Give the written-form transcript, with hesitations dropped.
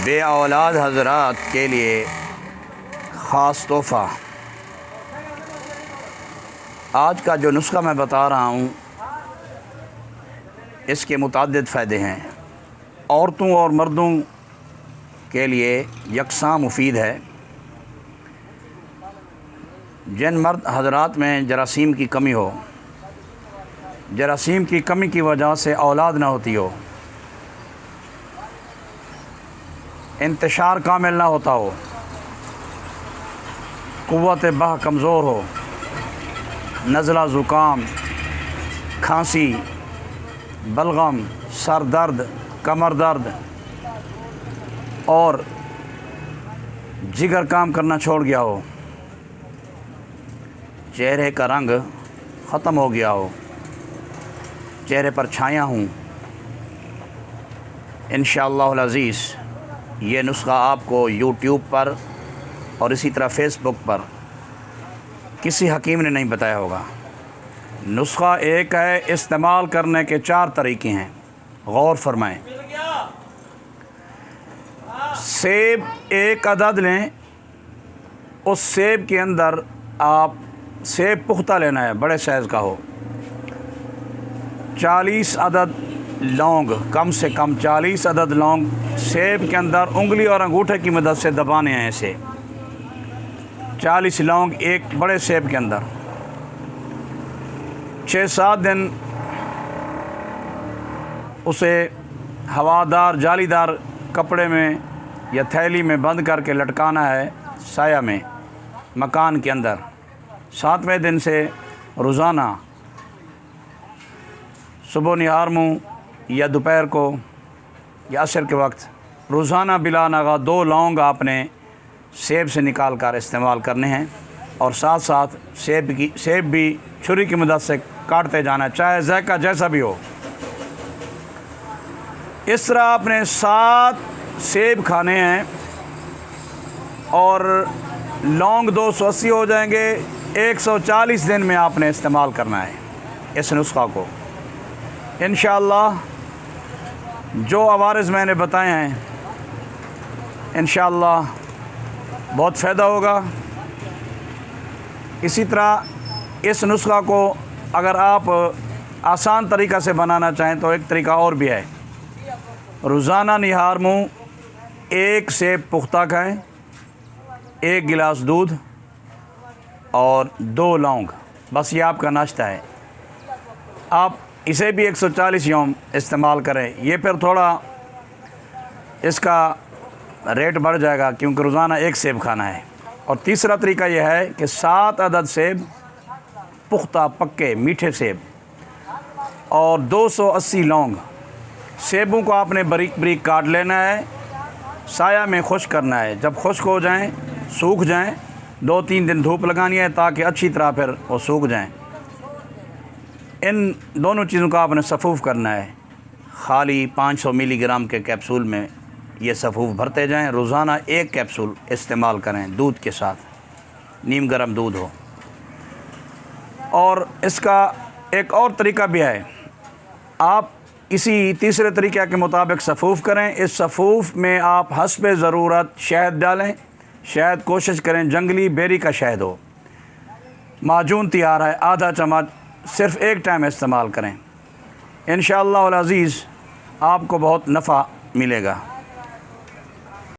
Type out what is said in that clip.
बे औलाद हज़रात के लिए ख़ास तोहफ़ा। आज का जो नुस्ख़ा मैं बता रहा हूँ इसके मुतअद्दिद फ़ायदे हैं। औरतों और मर्दों के लिए यकसां मुफीद है। जिन मर्द हज़रात में जरासीम की कमी हो, जरासीम की कमी की वजह से औलाद ना होती हो, इंतशार कामिल ना होता हो, क़ुव्वत बह कमज़ोर हो, नज़ला ज़ुकाम, खांसी, बलगम, सर दर्द, कमर दर्द और जिगर काम करना छोड़ गया हो, चेहरे का रंग ख़त्म हो गया हो, चेहरे पर छाया हूँ, इंशाअल्लाहुल अज़ीज़ ये नुस्ख़ा आपको यूट्यूब पर और इसी तरह फ़ेसबुक पर किसी हकीम ने नहीं बताया होगा। नुस्ख़ा एक है, इस्तेमाल करने के 4 तरीक़े हैं, गौर फरमाएँ। सेब 1 अदद लें, उस सेब के अंदर आप सेब पुख्ता लेना है, बड़े साइज़ का हो। 40 अदद लौंग, कम से कम 40 अदद लौंग सेब के अंदर उंगली और अंगूठे की मदद से दबाने हैं। ऐसे 40 लौंग एक बड़े सेब के अंदर 6-7 दिन उसे हवादार जालीदार कपड़े में या थैली में बंद करके लटकाना है, साया में, मकान के अंदर। 7वें दिन से रोज़ाना सुबह निहार मुँह या दोपहर को या असर के वक्त रोज़ाना बिला नागा 2 लौंग आपने सेब से निकाल कर इस्तेमाल करने हैं। और साथ साथ सेब भी छुरी की मदद से काटते जाना, चाहे जायका जैसा भी हो। इस तरह आपने 7 सेब खाने हैं और लौंग 280 हो जाएंगे। 140 दिन में आपने इस्तेमाल करना है इस नुस्ख़ा को। इंशाअल्लाह जो अवारिज़ मैंने बताए हैं, इंशाअल्लाह बहुत फ़ायदा होगा। इसी तरह इस नुस्ख़ा को अगर आप आसान तरीक़ा से बनाना चाहें तो एक तरीका और भी है। रोज़ाना निहार मुँह 1 सेब पुख्ता खाएँ, 1 गिलास दूध और 2 लौंग, बस ये आपका नाश्ता है। आप इसे भी 140 यौम इस्तेमाल करें। ये फिर थोड़ा इसका रेट बढ़ जाएगा क्योंकि रोज़ाना 1 सेब खाना है। और तीसरा तरीका यह है कि 7 अदद सेब पुख्ता पक्के मीठे सेब और 280 लौंग। सेबों को आपने बारीक बारीक काट लेना है, साया में खुश्क करना है। जब खुश्क हो जाएं, सूख जाएं, 2-3 दिन धूप लगानी है ताकि अच्छी तरह फिर वो सूख जाएं। इन दोनों चीज़ों का आपने सफ़ूफ़ करना है। खाली 500 मिलीग्राम के कैप्सूल में ये सफ़ूफ़ भरते जाएं। रोज़ाना 1 कैप्सूल इस्तेमाल करें दूध के साथ, नीम गर्म दूध हो। और इसका एक और तरीका भी है, आप इसी तीसरे तरीक़े के मुताबिक सफ़ूफ़ करें। इस सफ़ूफ़ में आप हस्बे ज़रूरत शहद डालें। शहद कोशिश करें जंगली बेरी का शहद हो। माजून तैयार है, आधा चम्मच सिर्फ़ 1 टाइम इस्तेमाल करें। इंशाअल्लाह अज़ीज़ आपको बहुत नफ़ा मिलेगा।